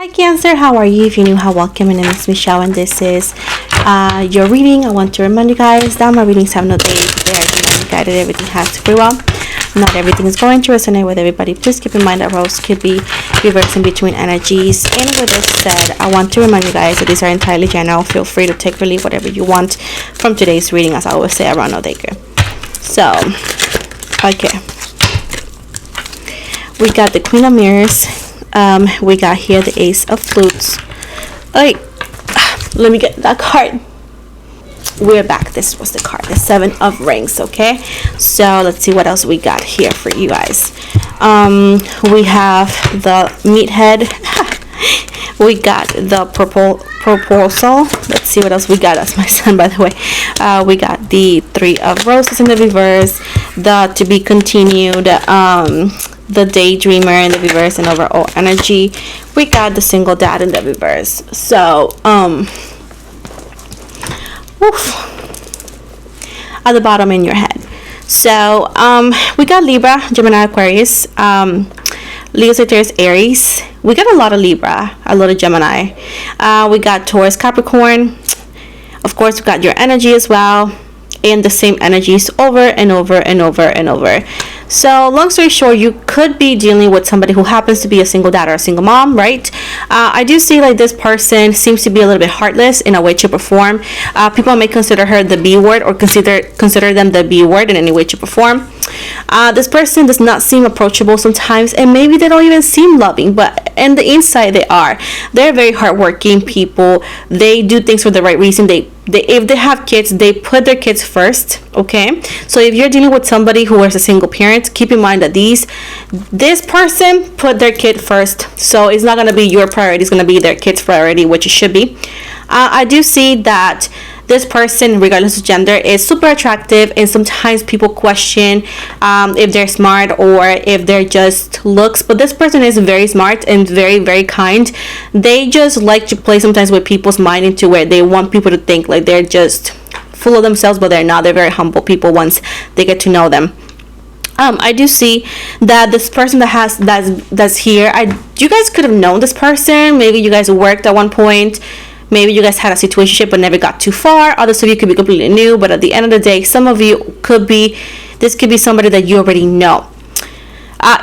Hi Cancer, how are you? If you're new, how welcome. My name is Michelle and this is your reading. I want to remind you guys that my readings have no days. They are divinely guided. Everything has free will. Not everything is going to resonate with everybody. Please keep in mind that roles could be reversing between energies. And with this said, I want to remind you guys that these are entirely general. Feel free to take or leave whatever you want from today's reading, as I always say around Odaker. So, okay. We got the Queen of Mirrors. We got here the Ace of Flutes. Alright, let me get that card. We're back. This was the card, the Seven of Rings. Okay, so let's see what else we got here for you guys. We have the Meathead. We got the proposal. Let's see what else we got. That's my son, by the way. We got the Three of Roses in the reverse, the To Be Continued, the Daydreamer in the reverse, and overall energy. We got the Single Dad in the reverse. So at the bottom in your head. So we got Libra, Gemini, Aquarius, Leo, Sagittarius, Aries. We got a lot of Libra, a lot of Gemini. We got Taurus, Capricorn. Of course, we got your energy as well, and the same energies over and over and over and over. So long story short, you could be dealing with somebody who happens to be a single dad or a single mom, right? I do see like this person seems to be a little bit heartless in a way, shape, or form. People may consider her the B word, or consider them the B word in any way, shape, or form. This person does not seem approachable sometimes, and maybe they don't even seem loving, but in the inside they are. They're very hardworking people. They do things for the right reason. They if they have kids, they put their kids first. Okay, so if you're dealing with somebody who is a single parent, keep in mind that this person put their kid first, so it's not going to be your priority, it's going to be their kid's priority, which it should be. I do see that this person, regardless of gender, is super attractive, and sometimes people question if they're smart or if they're just looks, but this person is very smart and very, very kind. They just like to play sometimes with people's mind into where they want people to think like they're just full of themselves, but they're not. They're very humble people once they get to know them. I do see that this person that's here, you guys could have known this person. Maybe you guys worked at one point. Maybe you guys had a situationship but never got too far. Others of you could be completely new, but at the end of the day, some of you this could be somebody that you already know.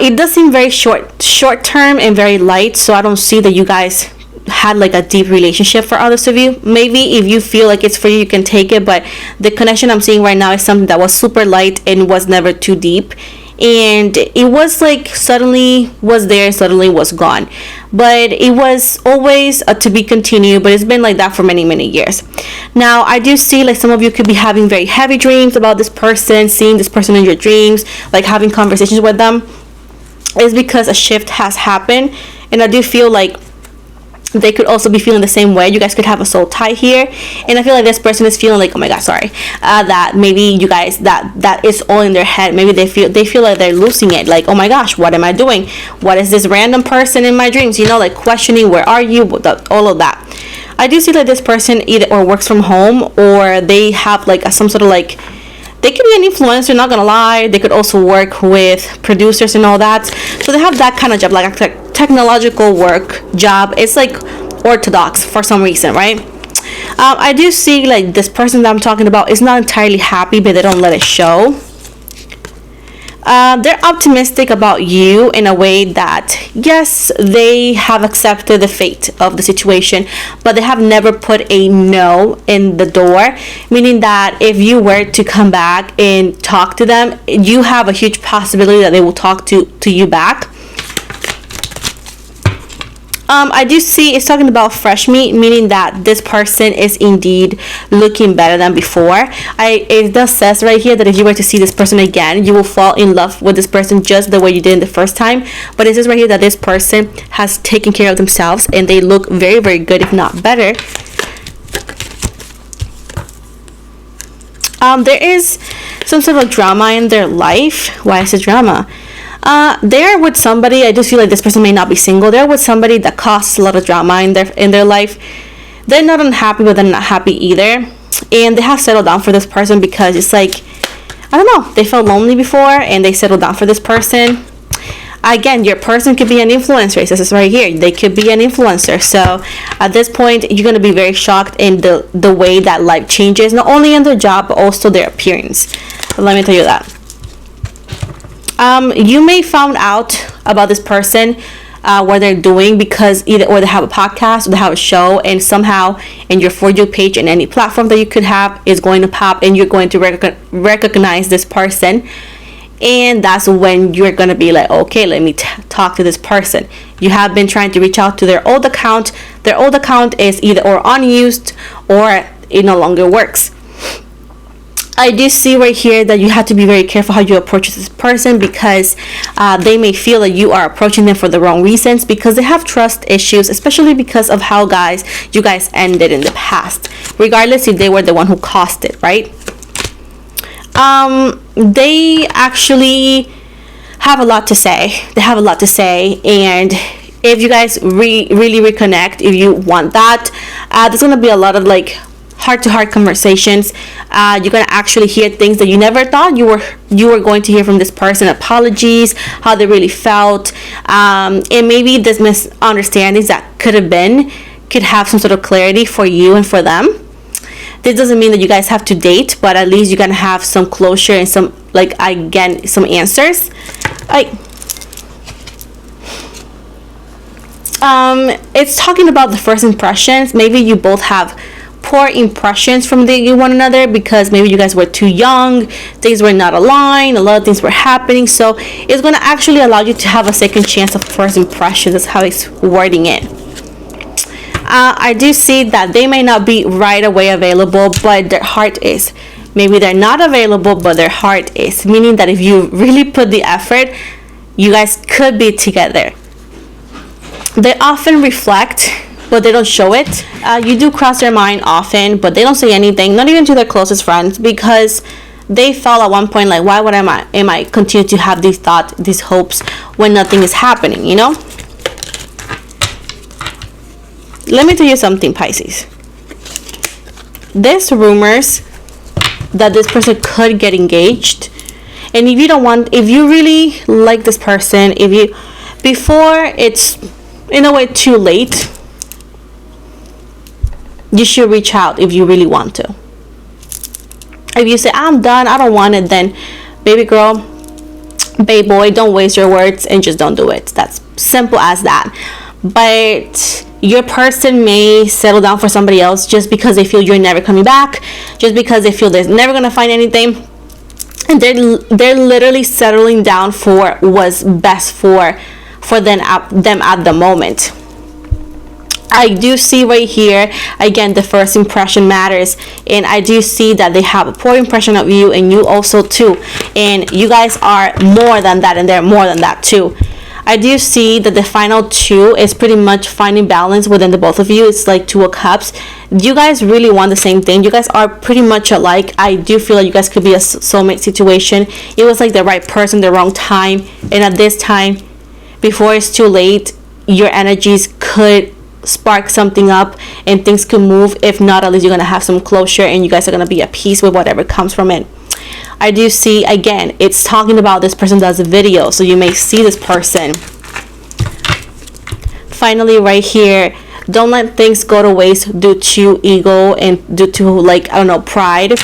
It does seem very short term and very light, so I don't see that you guys had like a deep relationship. For others of you, maybe if you feel like it's for you, you can take it, but the connection I'm seeing right now is something that was super light and was never too deep, and it was like suddenly was there, suddenly was gone, but it was always a to be continued, but it's been like that for many years now. I do see like some of you could be having very heavy dreams about this person, seeing this person in your dreams, like having conversations with them. It's because a shift has happened, and I do feel like they could also be feeling the same way. You guys could have a soul tie here, and I feel like this person is feeling like, oh my god, sorry, that maybe you guys that is all in their head. Maybe they feel like they're losing it, like, oh my gosh, what am I doing? What is this random person in my dreams? You know, like questioning, where are you? All of that. I do see that this person either or works from home, or they have like some sort of like, they could be an influencer, not gonna lie. They could also work with producers and all that. So they have that kind of job, like a technological work job. It's like orthodox for some reason, right? I do see like this person that I'm talking about is not entirely happy, but they don't let it show. They're optimistic about you in a way that, yes, they have accepted the fate of the situation, but they have never put a no in the door, meaning that if you were to come back and talk to them, you have a huge possibility that they will talk to you back. I do see it's talking about fresh meat, meaning that this person is indeed looking better than before. It does says right here that if you were to see this person again, you will fall in love with this person just the way you did in the first time. But it says right here that this person has taken care of themselves and they look very, very good, if not better. There is some sort of drama in their life. Why is it drama? They're with somebody. I just feel like this person may not be single. They're with somebody that causes a lot of drama in their life. They're not unhappy, but they're not happy either, and they have settled down for this person because it's like, I don't know, they felt lonely before and they settled down for this person. Again, your person could be an influencer. This is right here. They could be an influencer. So at this point, you're going to be very shocked in the way that life changes, not only in their job, but also their appearance. Let me tell you that. You may found out about this person, what they're doing, because either or they have a podcast or they have a show, and somehow in your For You page in any platform that you could have is going to pop, and you're going to recognize this person. And that's when you're going to be like, okay, let me talk to this person. You have been trying to reach out to their old account. Their old account is either or unused, or it no longer works. I do see right here that you have to be very careful how you approach this person, because they may feel that you are approaching them for the wrong reasons, because they have trust issues, especially because of how you guys ended in the past, regardless if they were the one who caused it, right? They actually have a lot to say. They have a lot to say, and if you guys really reconnect, if you want that, there's gonna be a lot of like heart-to-heart conversations. You're gonna actually hear things that you never thought you were going to hear from this person. Apologies, how they really felt, and maybe this misunderstandings that could have some sort of clarity for you and for them. This doesn't mean that you guys have to date, but at least you're gonna have some closure and some, like, again, some answers. It's talking about the first impressions. Maybe you both have poor impressions from one another, because maybe you guys were too young, things were not aligned, a lot of things were happening. So it's going to actually allow you to have a second chance of first impressions. That's how it's wording it. I do see that they may not be right away available, but their heart is. Maybe they're not available, but their heart is, meaning that if you really put the effort, you guys could be together. They often reflect, but they don't show it. You do cross their mind often, but they don't say anything, not even to their closest friends, because they felt at one point like, why would am I continue to have these thoughts, these hopes, when nothing is happening, you know? Let me tell you something, Pisces. There's rumors that this person could get engaged, and if you really like this person, before it's in a way too late, you should reach out if you really want to. If you say, I'm done, I don't want it, then baby girl, baby boy, don't waste your words and just don't do it. That's simple as that. But your person may settle down for somebody else just because they feel you're never coming back, just because they feel they're never gonna find anything, and they're literally settling down for what's best for them at the moment. I do see right here, again, the first impression matters, and I do see that they have a poor impression of you, and you also too, and you guys are more than that, and they're more than that too. I do see that the final two is pretty much finding balance within the both of you. It's like Two of Cups. You guys really want the same thing. You guys are pretty much alike. I do feel like you guys could be a soulmate situation. It was like the right person, the wrong time, and at this time, before it's too late, your energies could spark something up and things could move. If not, at least you're gonna have some closure, and you guys are gonna be at peace with whatever comes from it. I do see, again, it's talking about this person does a video, so you may see this person. Finally, right here, don't let things go to waste due to ego and due to, like, I don't know, pride.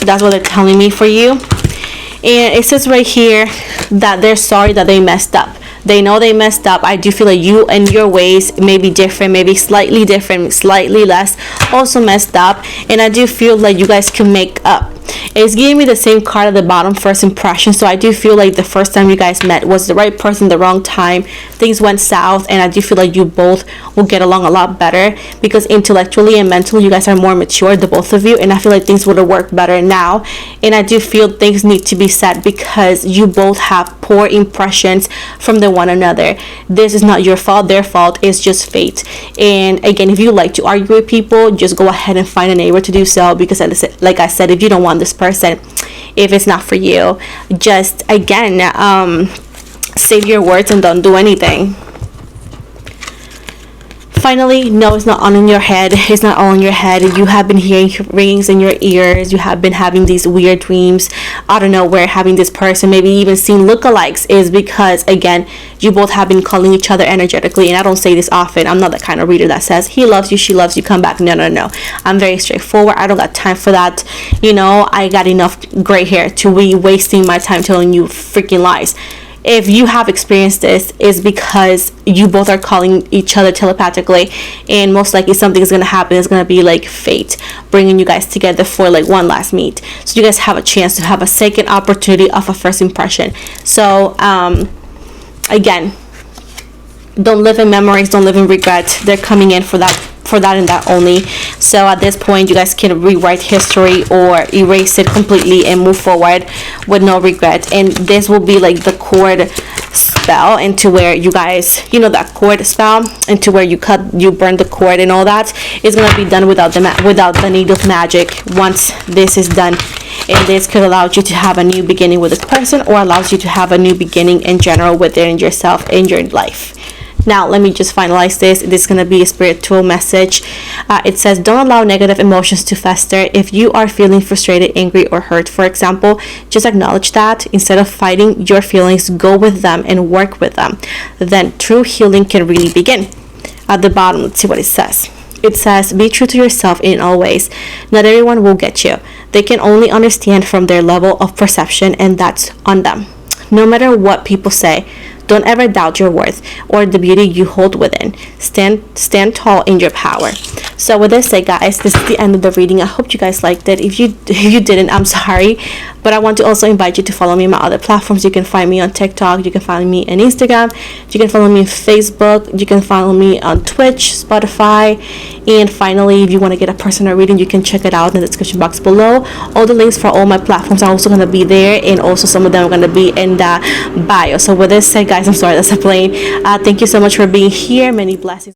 That's what they're telling me for you. And it says right here that they're sorry that they messed up. They know they messed up. I do feel like you and your ways may be different, maybe slightly different, slightly less, also messed up. And I do feel like you guys can make up. It's giving me the same card at the bottom, first impression. So I do feel like the first time you guys met was the right person, the wrong time. Things went south, and I do feel like you both will get along a lot better, because intellectually and mentally you guys are more mature, the both of you, and I feel like things would have worked better now. And I do feel things need to be said, because you both have poor impressions from the one another. This is not your fault, their fault. It's just fate. And again, if you like to argue with people, just go ahead and find a neighbor to do so, because like I said, if you don't want this person, if it's not for you, just again, save your words and don't do anything. finally, no, it's not all in your head. It's not all in your head. You have been hearing ringings in your ears. You have been having these weird dreams out of nowhere, having this person, maybe even seeing lookalikes, is because, again, you both have been calling each other energetically. And I don't say this often. I'm not the kind of reader that says, he loves you, she loves you, come back. No, no, no. I'm very straightforward. I don't got time for that. You know, I got enough gray hair to be wasting my time telling you freaking lies. If you have experienced this, is because you both are calling each other telepathically, and most likely something is going to happen. It's going to be like fate bringing you guys together for like one last meet, so you guys have a chance to have a second opportunity of a first impression. So again, don't live in memories, don't live in regret. They're coming in for that and that only. So at this point, you guys can rewrite history or erase it completely and move forward with no regret. And this will be like the cord spell, into where you guys, you know, that cord spell, into where you burn the cord and all that is going to be done without the need of magic. Once this is done, and this could allow you to have a new beginning with this person, or allows you to have a new beginning in general within yourself in your life. Now, let me just finalize this. This is going to be a spiritual message. It says, don't allow negative emotions to fester. If you are feeling frustrated, angry, or hurt, for example, just acknowledge that. Instead of fighting your feelings, go with them and work with them. Then true healing can really begin. At the bottom, let's see what it says. It says, be true to yourself in all ways. Not everyone will get you. They can only understand from their level of perception, and that's on them. No matter what people say, don't ever doubt your worth or the beauty you hold within. Stand tall in your power. So with this said, guys, this is the end of the reading. I hope you guys liked it. If you didn't, I'm sorry. But I want to also invite you to follow me on my other platforms. You can find me on TikTok. You can find me on Instagram. You can follow me on Facebook. You can follow me on Twitch, Spotify. And finally, if you want to get a personal reading, you can check it out in the description box below. All the links for all my platforms are also going to be there. And also some of them are going to be in the bio. So with this said, guys, I'm sorry, that's a plane. Thank you so much for being here. Many blessings.